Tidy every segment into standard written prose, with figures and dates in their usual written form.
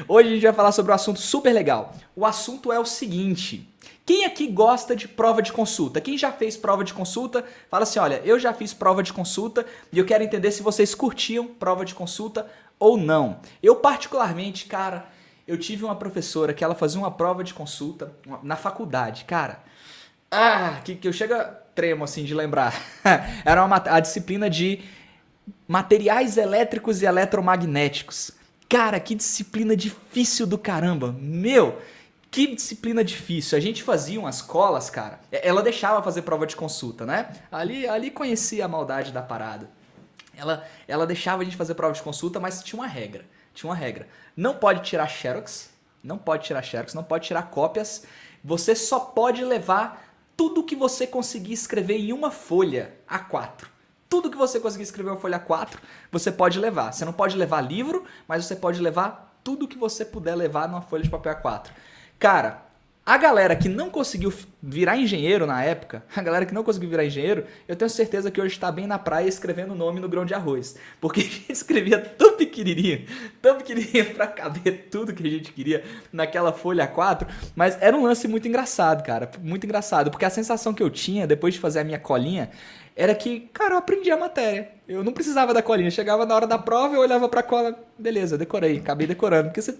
Hoje a gente vai falar sobre um assunto super legal. O assunto é o seguinte: quem aqui gosta de prova de consulta? Quem já fez prova de consulta? Fala assim, olha, eu já fiz prova de consulta e eu quero entender se vocês curtiam prova de consulta ou não. Eu particularmente, cara, eu tive uma professora que ela fazia uma prova de consulta na faculdade, cara. Que eu chego a tremo assim de lembrar. Era a disciplina de materiais elétricos e eletromagnéticos. Cara, que disciplina difícil do caramba. Meu, que disciplina difícil. A gente fazia umas colas, cara. Ela deixava fazer prova de consulta, né? Ali conhecia a maldade da parada. Ela deixava a gente fazer prova de consulta, mas tinha uma regra. Tinha uma regra. Não pode tirar xerox, não pode tirar cópias. Você só pode levar tudo que você conseguir escrever em uma folha A4. Tudo que você conseguir escrever em uma folha A4, você pode levar. Você não pode levar livro, mas você pode levar tudo que você puder levar numa folha de papel A4. Cara, a galera que não conseguiu virar engenheiro na época, eu tenho certeza que hoje está bem na praia escrevendo o nome no grão de arroz. Porque a gente escrevia tão pequenininho para caber tudo que a gente queria naquela folha A4, mas era um lance muito engraçado, cara, muito engraçado, porque a sensação que eu tinha depois de fazer a minha colinha era que, cara, eu aprendi a matéria. Eu não precisava da colinha. Chegava na hora da prova, eu olhava pra cola, beleza, decorei, acabei decorando. Porque você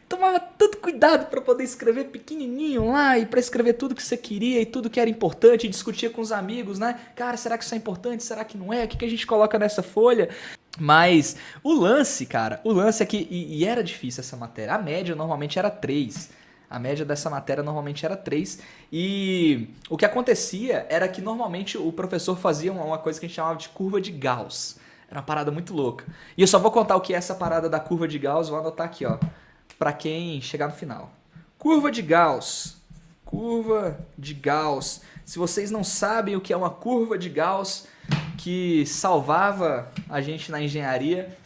tomava tanto cuidado pra poder escrever pequenininho lá e pra escrever tudo que você queria e tudo que era importante, e discutia com os amigos, né? Cara, será que isso é importante? Será que não é? O que a gente coloca nessa folha? Mas o lance, cara, é que, e era difícil essa matéria. A média normalmente era 3. A média dessa matéria normalmente era 3. E o que acontecia era que normalmente o professor fazia uma coisa que a gente chamava de curva de Gauss. Era uma parada muito louca. E eu só vou contar o que é essa parada da curva de Gauss, vou anotar aqui, ó, pra quem chegar no final. Curva de Gauss. Curva de Gauss. Se vocês não sabem o que é uma curva de Gauss que salvava a gente na engenharia.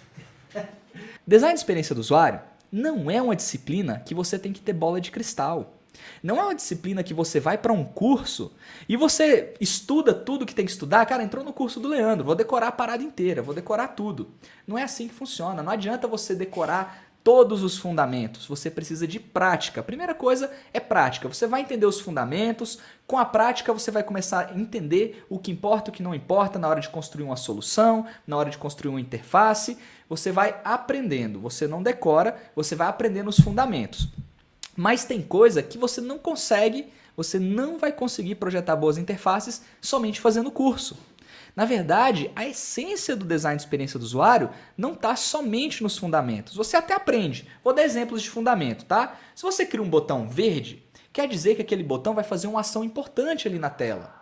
Design de experiência do usuário não é uma disciplina que você tem que ter bola de cristal. Não é uma disciplina que você vai para um curso e você estuda tudo que tem que estudar. Cara, entrou no curso do Leandro, vou decorar a parada inteira, vou decorar tudo. Não é assim que funciona. Não adianta você decorar todos os fundamentos. Você precisa de prática. A primeira coisa é prática. Você vai entender os fundamentos. Com a prática, você vai começar a entender o que importa e o que não importa na hora de construir uma solução, na hora de construir uma interface. Você vai aprendendo. Você não decora, você vai aprendendo os fundamentos. Mas tem coisa que você não consegue, você não vai conseguir projetar boas interfaces somente fazendo curso. Na verdade, a essência do design de experiência do usuário não está somente nos fundamentos. Você até aprende. Vou dar exemplos de fundamento, tá? Se você cria um botão verde, quer dizer que aquele botão vai fazer uma ação importante ali na tela.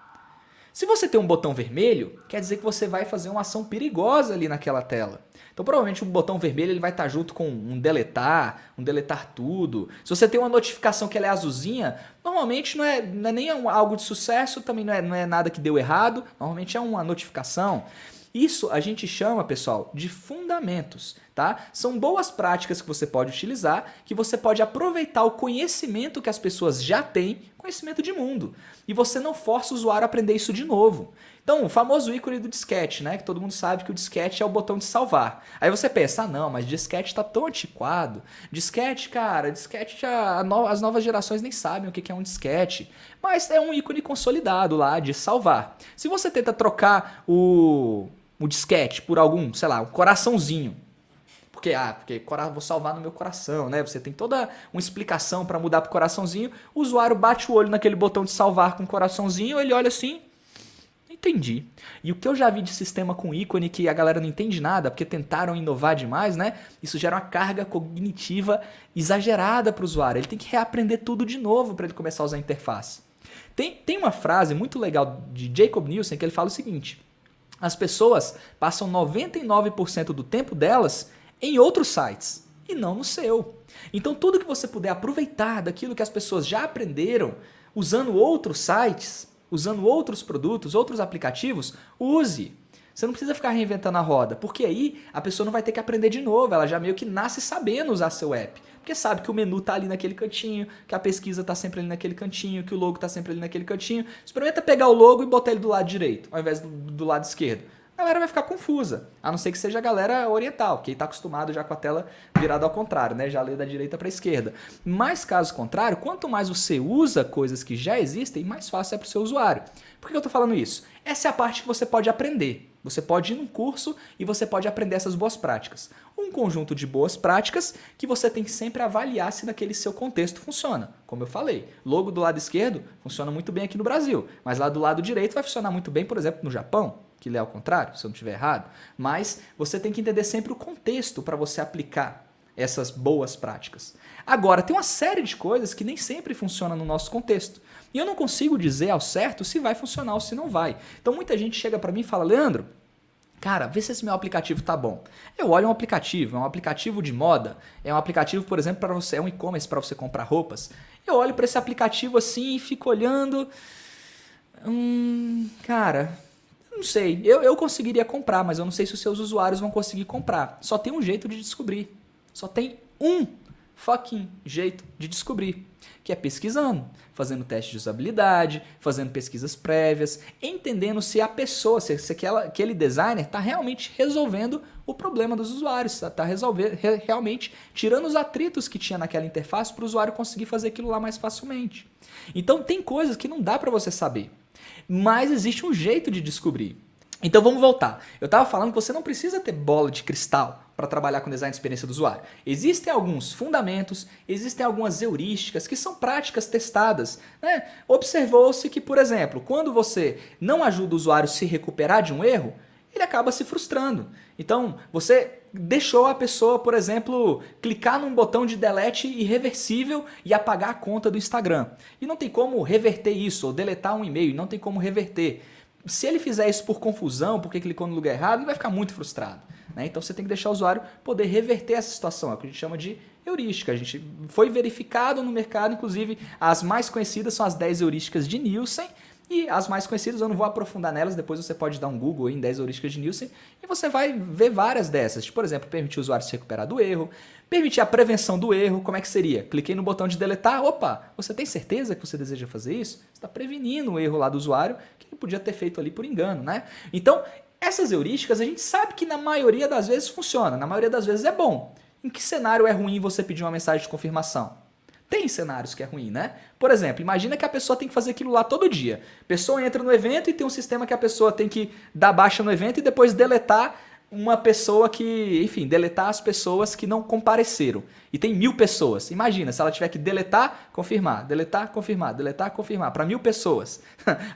Se você tem um botão vermelho, quer dizer que você vai fazer uma ação perigosa ali naquela tela. Então, provavelmente, o botão vermelho ele vai estar junto com um deletar tudo. Se você tem uma notificação que ela é azulzinha, normalmente não é nem algo de sucesso, também não é nada que deu errado, normalmente é uma notificação. Isso a gente chama, pessoal, de fundamentos, tá? São boas práticas que você pode utilizar, que você pode aproveitar o conhecimento que as pessoas já têm, conhecimento de mundo, e você não força o usuário a aprender isso de novo. Então, o famoso ícone do disquete, né? Que todo mundo sabe que o disquete é o botão de salvar. Aí você pensa, não, mas disquete está tão antiquado. Disquete, cara, as novas gerações nem sabem o que é um disquete. Mas é um ícone consolidado lá de salvar. Se você tenta trocar o disquete por algum, sei lá, um coraçãozinho. Porque vou salvar no meu coração, né? Você tem toda uma explicação para mudar pro coraçãozinho. O usuário bate o olho naquele botão de salvar com coraçãozinho, ele olha assim, entendi. E o que eu já vi de sistema com ícone que a galera não entende nada, porque tentaram inovar demais, né? Isso gera uma carga cognitiva exagerada para o usuário. Ele tem que reaprender tudo de novo para ele começar a usar a interface. Tem uma frase muito legal de Jacob Nielsen que ele fala o seguinte: as pessoas passam 99% do tempo delas em outros sites e não no seu. Então tudo que você puder aproveitar daquilo que as pessoas já aprenderam usando outros sites, usando outros produtos, outros aplicativos, use. Você não precisa ficar reinventando a roda, porque aí a pessoa não vai ter que aprender de novo, ela já meio que nasce sabendo usar seu app. Porque sabe que o menu está ali naquele cantinho, que a pesquisa está sempre ali naquele cantinho, que o logo está sempre ali naquele cantinho. Experimenta pegar o logo e botar ele do lado direito, ao invés do lado esquerdo. a galera vai ficar confusa, a não ser que seja a galera oriental, que está acostumado já com a tela virada ao contrário, né? Já lê da direita para a esquerda. Mas caso contrário, quanto mais você usa coisas que já existem, mais fácil é para o seu usuário. Por que eu estou falando isso? Essa é a parte que você pode aprender. Você pode ir num curso e você pode aprender essas boas práticas. Um conjunto de boas práticas que você tem que sempre avaliar se naquele seu contexto funciona. Como eu falei, logo do lado esquerdo funciona muito bem aqui no Brasil, mas lá do lado direito vai funcionar muito bem, por exemplo, no Japão, que lê ao contrário, se eu não estiver errado. Mas você tem que entender sempre o contexto para você aplicar essas boas práticas. Agora, tem uma série de coisas que nem sempre funcionam no nosso contexto. E eu não consigo dizer ao certo se vai funcionar ou se não vai. Então muita gente chega para mim e fala, Leandro, cara, vê se esse meu aplicativo tá bom. Eu olho um aplicativo, é um aplicativo de moda, é um aplicativo, por exemplo, para você, é um e-commerce para você comprar roupas. Eu olho para esse aplicativo assim e fico olhando, cara, não sei, eu conseguiria comprar, mas eu não sei se os seus usuários vão conseguir comprar. Só tem um jeito de descobrir. Só tem um fucking jeito de descobrir, que é pesquisando, fazendo teste de usabilidade, fazendo pesquisas prévias, entendendo se a pessoa, se aquele designer está realmente resolvendo o problema dos usuários, está realmente tirando os atritos que tinha naquela interface para o usuário conseguir fazer aquilo lá mais facilmente. Então tem coisas que não dá para você saber, mas existe um jeito de descobrir. Então vamos voltar. Eu estava falando que você não precisa ter bola de cristal para trabalhar com design de experiência do usuário. Existem alguns fundamentos, existem algumas heurísticas que são práticas testadas, né? Observou-se que, por exemplo, quando você não ajuda o usuário a se recuperar de um erro, ele acaba se frustrando. Então, você deixou a pessoa, por exemplo, clicar num botão de delete irreversível e apagar a conta do Instagram. E não tem como reverter isso, ou deletar um e-mail, não tem como reverter. Se ele fizer isso por confusão, porque clicou no lugar errado, ele vai ficar muito frustrado, né? Então você tem que deixar o usuário poder reverter essa situação, é o que a gente chama de heurística. A gente foi verificado no mercado, inclusive as mais conhecidas são as 10 heurísticas de Nielsen, e as mais conhecidas eu não vou aprofundar nelas, depois você pode dar um Google em 10 heurísticas de Nielsen e você vai ver várias dessas. Por exemplo, permitir o usuário se recuperar do erro, permitir a prevenção do erro, como é que seria? Cliquei no botão de deletar, opa, você tem certeza que você deseja fazer isso? Você está prevenindo o erro lá do usuário que ele podia ter feito ali por engano, né? Então, essas heurísticas a gente sabe que na maioria das vezes funciona, na maioria das vezes é bom. Em que cenário é ruim você pedir uma mensagem de confirmação? Tem cenários que é ruim, né? Por exemplo, imagina que a pessoa tem que fazer aquilo lá todo dia. A pessoa entra no evento e tem um sistema que a pessoa tem que dar baixa no evento e depois deletar uma pessoa que, enfim, deletar as pessoas que não compareceram. E tem 1000 pessoas. Imagina, se ela tiver que deletar, confirmar, deletar, confirmar, deletar, confirmar, para 1000 pessoas.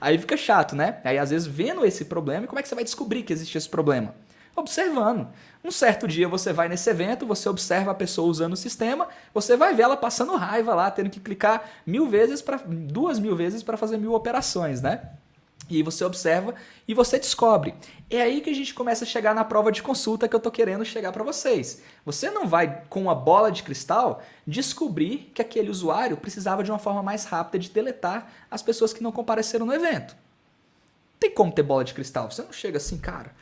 Aí fica chato, né? Aí às vezes vendo esse problema, como é que você vai descobrir que existe esse problema? Observando. Um certo dia você vai nesse evento, você observa a pessoa usando o sistema, você vai ver ela passando raiva lá, tendo que clicar 2000 vezes para fazer 1000 operações, né? E você observa e você descobre. É aí que a gente começa a chegar na prova de consulta que eu estou querendo chegar para vocês. Você não vai, com uma bola de cristal, descobrir que aquele usuário precisava de uma forma mais rápida de deletar as pessoas que não compareceram no evento. Não tem como ter bola de cristal. Você não chega assim, cara,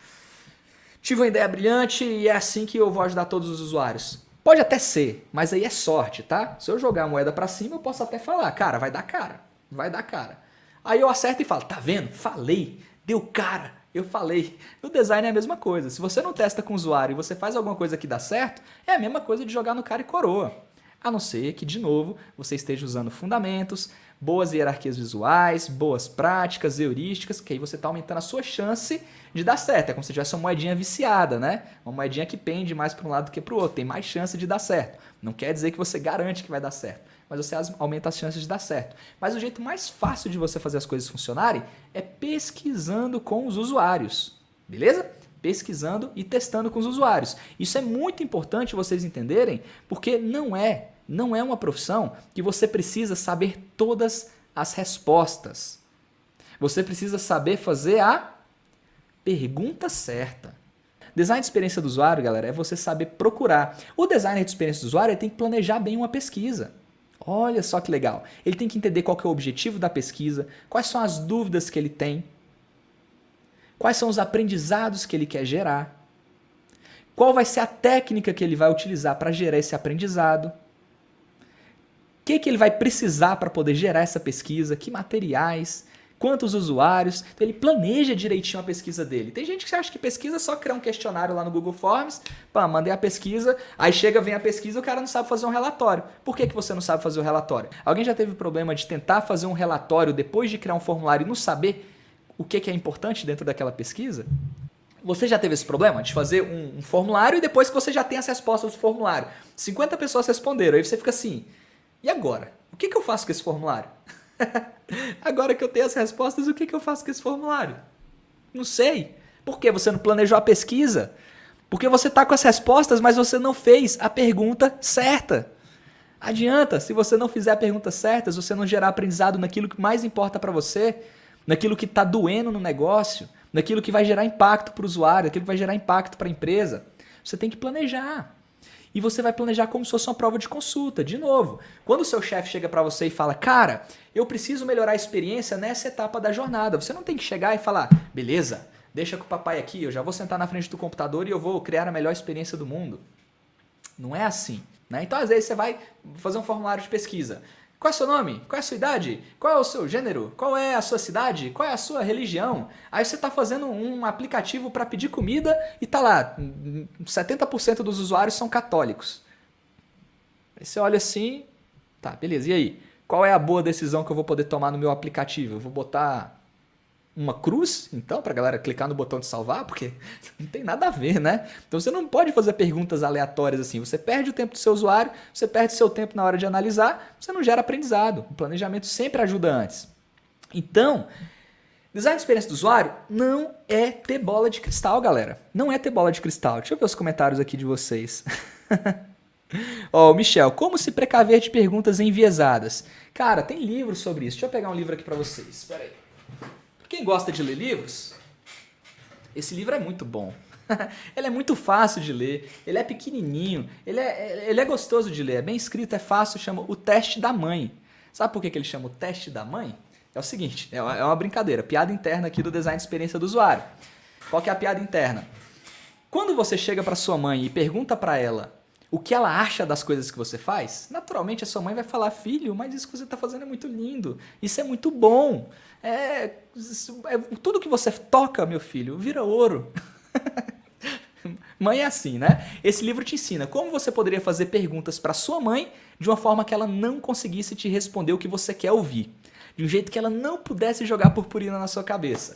tive uma ideia brilhante e é assim que eu vou ajudar todos os usuários. Pode até ser, mas aí é sorte, tá? Se eu jogar a moeda para cima, eu posso até falar, cara, vai dar cara, vai dar cara. Aí eu acerto e falo, tá vendo? Falei, deu cara, eu falei. No design é a mesma coisa. Se você não testa com o usuário e você faz alguma coisa que dá certo, é a mesma coisa de jogar no cara e coroa. A não ser que, de novo, você esteja usando fundamentos, boas hierarquias visuais, boas práticas, heurísticas, que aí você está aumentando a sua chance de dar certo. É como se tivesse uma moedinha viciada, né? Uma moedinha que pende mais para um lado do que para o outro. Tem mais chance de dar certo. Não quer dizer que você garante que vai dar certo, mas você aumenta as chances de dar certo. Mas o jeito mais fácil de você fazer as coisas funcionarem é pesquisando com os usuários, beleza? Pesquisando e testando com os usuários. Isso é muito importante vocês entenderem, porque não é uma profissão que você precisa saber todas as respostas. Você precisa saber fazer a pergunta certa. Design de experiência do usuário, galera, é você saber procurar. O designer de experiência do usuário ele tem que planejar bem uma pesquisa. Olha só que legal. Ele tem que entender qual que é o objetivo da pesquisa, quais são as dúvidas que ele tem, quais são os aprendizados que ele quer gerar, qual vai ser a técnica que ele vai utilizar para gerar esse aprendizado, o que ele vai precisar para poder gerar essa pesquisa, que materiais, quantos usuários. Então ele planeja direitinho a pesquisa dele. Tem gente que acha que pesquisa é só criar um questionário lá no Google Forms, pá, mandei a pesquisa, aí vem a pesquisa e o cara não sabe fazer um relatório. Por que você não sabe fazer o relatório? Alguém já teve problema de tentar fazer um relatório depois de criar um formulário e não saber o que é importante dentro daquela pesquisa? Você já teve esse problema de fazer um formulário e depois que você já tem as respostas do formulário, 50 pessoas responderam, aí você fica assim, e agora? O que eu faço com esse formulário? Agora que eu tenho as respostas, o que eu faço com esse formulário? Não sei. Por que você não planejou a pesquisa? Porque você está com as respostas, mas você não fez a pergunta certa. Adianta, se você não fizer a pergunta certa, se você não gerar aprendizado naquilo que mais importa para você, naquilo que está doendo no negócio, naquilo que vai gerar impacto para o usuário, naquilo que vai gerar impacto para a empresa, você tem que planejar. E você vai planejar como se fosse uma prova de consulta. De novo, quando o seu chefe chega para você e fala, cara, eu preciso melhorar a experiência nessa etapa da jornada, você não tem que chegar e falar, beleza, deixa com o papai aqui, eu já vou sentar na frente do computador e eu vou criar a melhor experiência do mundo. Não é assim, né? Então, às vezes, você vai fazer um formulário de pesquisa. Qual é o seu nome? Qual é a sua idade? Qual é o seu gênero? Qual é a sua cidade? Qual é a sua religião? Aí você está fazendo um aplicativo para pedir comida e tá lá, 70% dos usuários são católicos. Aí você olha assim, tá, beleza, e aí? Qual é a boa decisão que eu vou poder tomar no meu aplicativo? Eu vou botar uma cruz, então, para a galera clicar no botão de salvar, porque não tem nada a ver, né? Então você não pode fazer perguntas aleatórias assim. Você perde o tempo do seu usuário, você perde o seu tempo na hora de analisar, você não gera aprendizado. O planejamento sempre ajuda antes. Então, design de experiência do usuário não é ter bola de cristal, galera. Não é ter bola de cristal. Deixa eu ver os comentários aqui de vocês. Ó, Michel, como se precaver de perguntas enviesadas? Cara, tem livros sobre isso. Deixa eu pegar um livro aqui para vocês. Espera aí. Quem gosta de ler livros, esse livro é muito bom. Ele é muito fácil de ler, ele é pequenininho, ele é gostoso de ler, é bem escrito, é fácil, chama O Teste da Mãe. Sabe por que ele chama O Teste da Mãe? É o seguinte, é uma brincadeira, piada interna aqui do design de experiência do usuário. Qual que é a piada interna? Quando você chega para sua mãe e pergunta para ela o que ela acha das coisas que você faz, naturalmente a sua mãe vai falar, filho, mas isso que você está fazendo é muito lindo, isso é muito bom, tudo que você toca, meu filho, vira ouro. Mãe é assim, né? Esse livro te ensina como você poderia fazer perguntas para sua mãe de uma forma que ela não conseguisse te responder o que você quer ouvir, de um jeito que ela não pudesse jogar purpurina na sua cabeça.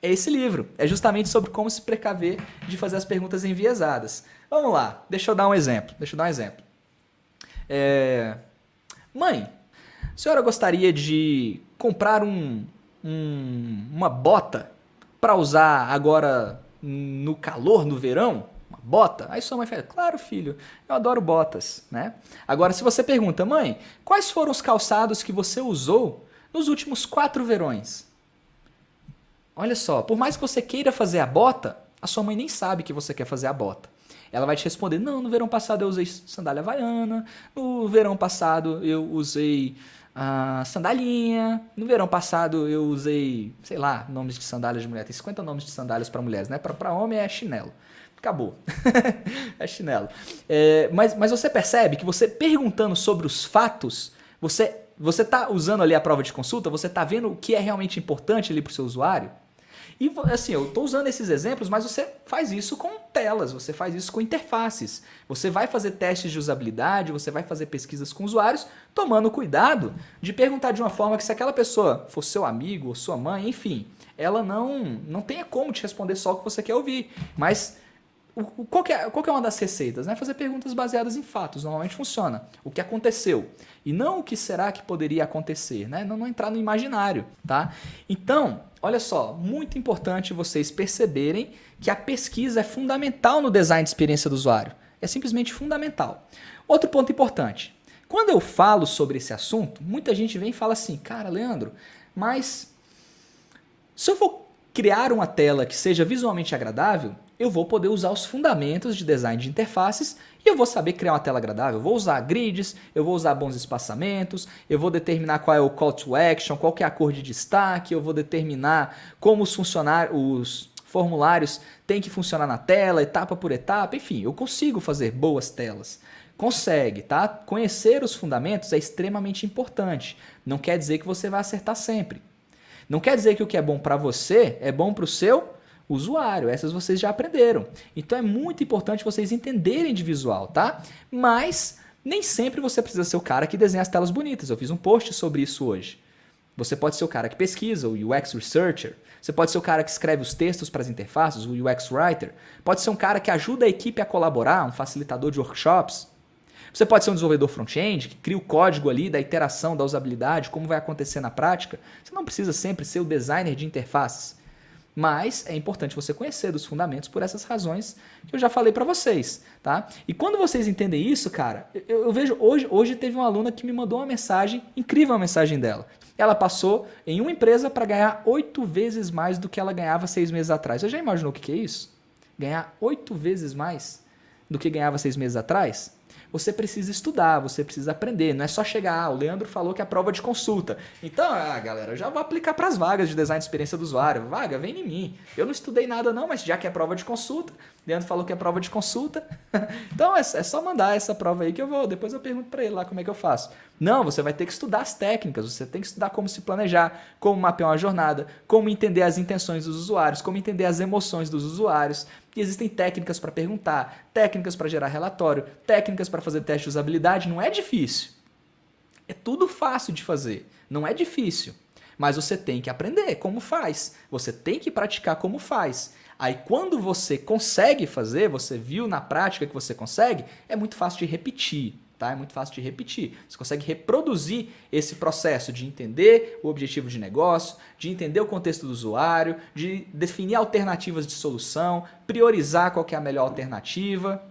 É esse livro, é justamente sobre como se precaver de fazer as perguntas enviesadas. Vamos lá, deixa eu dar um exemplo. Mãe, a senhora gostaria de comprar uma bota para usar agora no calor, no verão? Uma bota? Aí sua mãe fala, claro filho, eu adoro botas, né? Agora se você pergunta, mãe, quais foram os calçados que você usou nos últimos 4 verões? Olha só, por mais que você queira fazer a bota, a sua mãe nem sabe que você quer fazer a bota. Ela vai te responder, não, no verão passado eu usei sandália havaiana, no verão passado eu usei sandalinha, no verão passado eu usei, sei lá, nomes de sandálias de mulher. Tem 50 nomes de sandálias para mulheres, né? Para homem é chinelo. Acabou. É chinelo. Mas você percebe que você perguntando sobre os fatos, você está usando ali a prova de consulta, você está vendo o que é realmente importante ali para o seu usuário? E assim, eu estou usando esses exemplos, mas você faz isso com telas, você faz isso com interfaces. Você vai fazer testes de usabilidade, você vai fazer pesquisas com usuários, tomando cuidado de perguntar de uma forma que se aquela pessoa for seu amigo ou sua mãe, enfim, ela não tenha como te responder só o que você quer ouvir. Mas qual que é uma das receitas? Né? Fazer perguntas baseadas em fatos, normalmente funciona. O que aconteceu? E não o que será que poderia acontecer, né? Não entrar no imaginário, tá? Então, olha só, muito importante vocês perceberem que a pesquisa é fundamental no design de experiência do usuário. É simplesmente fundamental. Outro ponto importante. Quando eu falo sobre esse assunto, muita gente vem e fala assim, cara, Leandro, mas se eu for criar uma tela que seja visualmente agradável, eu vou poder usar os fundamentos de design de interfaces e eu vou saber criar uma tela agradável. Eu vou usar grids, eu vou usar bons espaçamentos, eu vou determinar qual é o call to action, qual que é a cor de destaque, eu vou determinar como os formulários têm que funcionar na tela, etapa por etapa, enfim, eu consigo fazer boas telas. Consegue, tá? Conhecer os fundamentos é extremamente importante. Não quer dizer que você vai acertar sempre. Não quer dizer que o que é bom para você é bom para o seu usuário. Essas vocês já aprenderam. Então é muito importante vocês entenderem de visual, tá? Mas nem sempre você precisa ser o cara que desenha as telas bonitas. Eu fiz um post sobre isso hoje. Você pode ser o cara que pesquisa, o UX Researcher. Você pode ser o cara que escreve os textos para as interfaces, o UX Writer. Pode ser um cara que ajuda a equipe a colaborar, um facilitador de workshops. Você pode ser um desenvolvedor front-end, que cria o código ali da interação, da usabilidade, como vai acontecer na prática. Você não precisa sempre ser o designer de interfaces. Mas é importante você conhecer dos fundamentos por essas razões que eu já falei para vocês, tá? E quando vocês entendem isso, cara, eu vejo hoje teve uma aluna que me mandou uma mensagem, incrível a mensagem dela. Ela passou em uma empresa para ganhar 8 vezes mais do que ela ganhava 6 meses atrás. Você já imaginou o que é isso? Ganhar 8 vezes mais do que ganhava 6 meses atrás? Você precisa estudar, você precisa aprender. Não é só chegar, o Leandro falou que é prova de consulta. Então, galera, eu já vou aplicar para as vagas de design de experiência do usuário. Vaga, vem em mim. Eu não estudei nada não, mas já que é prova de consulta, Leandro falou que é prova de consulta. Então, é só mandar essa prova aí que depois eu pergunto para ele lá como é que eu faço. Não, você vai ter que estudar as técnicas, você tem que estudar como se planejar, como mapear uma jornada, como entender as intenções dos usuários, como entender as emoções dos usuários. E existem técnicas para perguntar, técnicas para gerar relatório, técnicas para fazer teste de usabilidade. Não é difícil. É tudo fácil de fazer. Não é difícil. Mas você tem que aprender como faz. Você tem que praticar como faz. Aí quando você consegue fazer, você viu na prática que você consegue, é muito fácil de repetir. Tá? É muito fácil de repetir. Você consegue reproduzir esse processo de entender o objetivo de negócio, de entender o contexto do usuário, de definir alternativas de solução, priorizar qual que é a melhor alternativa,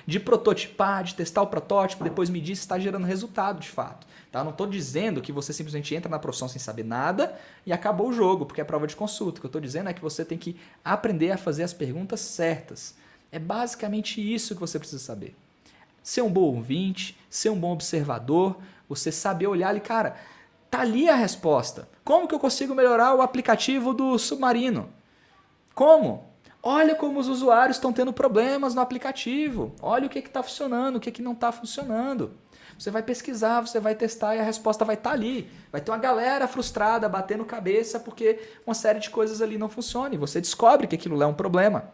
de prototipar, de testar o protótipo, depois medir se está gerando resultado de fato. Tá? Eu não estou dizendo que você simplesmente entra na profissão sem saber nada e acabou o jogo, porque é prova de consulta. O que eu estou dizendo é que você tem que aprender a fazer as perguntas certas. É basicamente isso que você precisa saber. Ser um bom ouvinte, ser um bom observador, você saber olhar ali, cara, tá ali a resposta. Como que eu consigo melhorar o aplicativo do Submarino? Como? Olha como os usuários estão tendo problemas no aplicativo. Olha o que está funcionando, o que não está funcionando. Você vai pesquisar, você vai testar e a resposta vai estar ali. Vai ter uma galera frustrada, batendo cabeça porque uma série de coisas ali não funciona e você descobre que aquilo é um problema.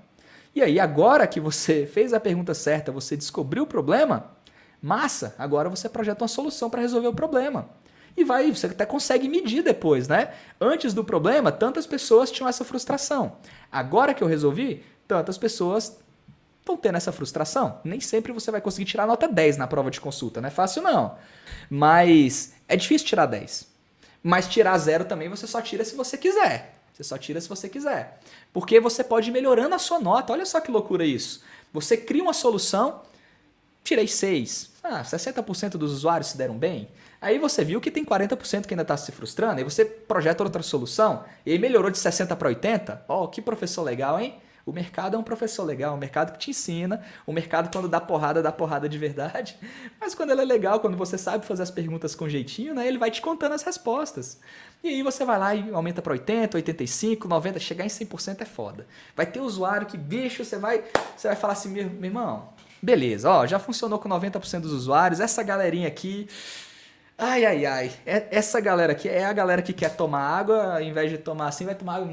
E aí, agora que você fez a pergunta certa, você descobriu o problema, massa, agora você projeta uma solução para resolver o problema. E você até consegue medir depois, né? Antes do problema, tantas pessoas tinham essa frustração. Agora que eu resolvi, tantas pessoas estão tendo essa frustração. Nem sempre você vai conseguir tirar nota 10 na prova de consulta, não é fácil não. Mas é difícil tirar 10. Mas tirar 0 também você só tira se você quiser. Você só tira se você quiser. Porque você pode ir melhorando a sua nota. Olha só que loucura isso. Você cria uma solução, tirei 6. 60% dos usuários se deram bem. Aí você viu que tem 40% que ainda está se frustrando. Aí você projeta outra solução. E aí melhorou de 60 para 80. Ó, que professor legal, hein? O mercado é um professor legal, um mercado que te ensina, um mercado quando dá porrada de verdade, mas quando ele é legal, quando você sabe fazer as perguntas com jeitinho, né, ele vai te contando as respostas. E aí você vai lá e aumenta para 80, 85, 90, chegar em 100% é foda. Vai ter usuário que, bicho, você vai falar assim, meu irmão, beleza, ó, já funcionou com 90% dos usuários, essa galerinha aqui... Essa galera aqui é a galera que quer tomar água, ao invés de tomar assim, vai tomar água,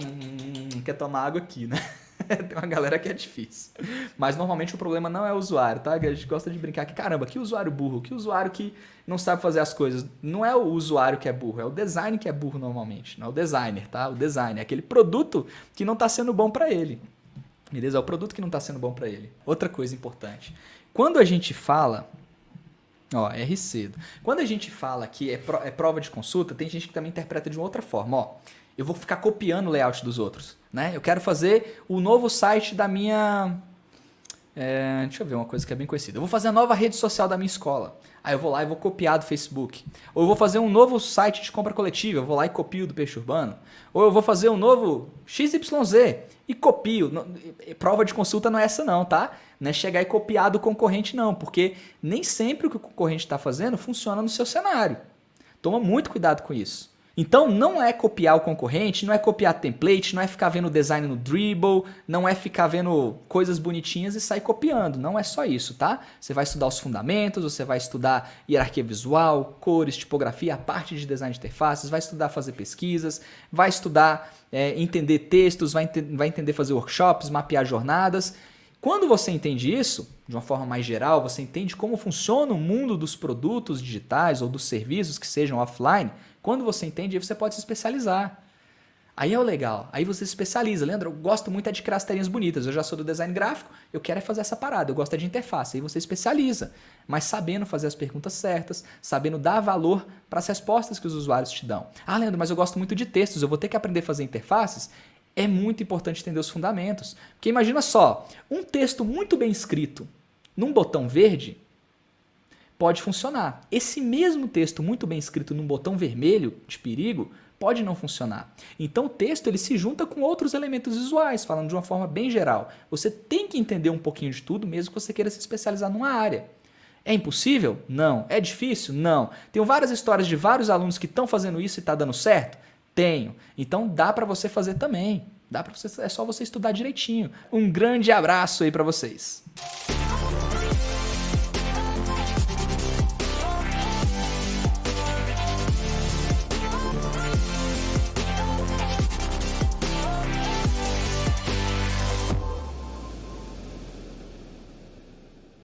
quer tomar água aqui, né? Tem uma galera que é difícil. Mas normalmente o problema não é o usuário, tá? A gente gosta de brincar que, caramba, que usuário burro, que usuário que não sabe fazer as coisas. Não é o usuário que é burro, é o design que é burro normalmente. Não é o designer, tá? O design é aquele produto que não está sendo bom para ele. Beleza? É o produto que não está sendo bom para ele. Outra coisa importante. Quando a gente fala... Ó, R cedo. Quando a gente fala que é prova de consulta, tem gente que também interpreta de uma outra forma. Ó, eu vou ficar copiando o layout dos outros, né? Eu quero fazer o novo site da minha... deixa eu ver uma coisa que é bem conhecida. Eu vou fazer a nova rede social da minha escola. Aí eu vou lá e vou copiar do Facebook. Ou eu vou fazer um novo site de compra coletiva. Eu vou lá e copio do Peixe Urbano. Ou eu vou fazer um novo XYZ e copio. Prova de consulta não é essa não, tá? Não é chegar e copiar do concorrente não. Porque nem sempre o que o concorrente está fazendo funciona no seu cenário. Toma muito cuidado com isso. Então não é copiar o concorrente, não é copiar template, não é ficar vendo design no Dribbble, não é ficar vendo coisas bonitinhas e sair copiando. Não é só isso, tá? Você vai estudar os fundamentos, você vai estudar hierarquia visual, cores, tipografia, a parte de design de interfaces, vai estudar fazer pesquisas, vai estudar entender textos, vai entender fazer workshops, mapear jornadas. Quando você entende isso, de uma forma mais geral, você entende como funciona o mundo dos produtos digitais ou dos serviços que sejam offline. Quando você entende, aí você pode se especializar. Aí é o legal, aí você se especializa. Leandro, eu gosto muito de criar as telinhas bonitas, eu já sou do design gráfico, eu quero fazer essa parada, eu gosto de interface. Aí você especializa, mas sabendo fazer as perguntas certas, sabendo dar valor para as respostas que os usuários te dão. Ah, Leandro, mas eu gosto muito de textos, eu vou ter que aprender a fazer interfaces? É muito importante entender os fundamentos. Porque imagina só, um texto muito bem escrito num botão verde pode funcionar. Esse mesmo texto muito bem escrito num botão vermelho de perigo pode não funcionar. Então o texto ele se junta com outros elementos visuais, falando de uma forma bem geral. Você tem que entender um pouquinho de tudo, mesmo que você queira se especializar numa área. É impossível? Não. É difícil? Não. Tenho várias histórias de vários alunos que estão fazendo isso e está dando certo? Tenho. Então dá para você fazer também. É só você estudar direitinho. Um grande abraço aí para vocês.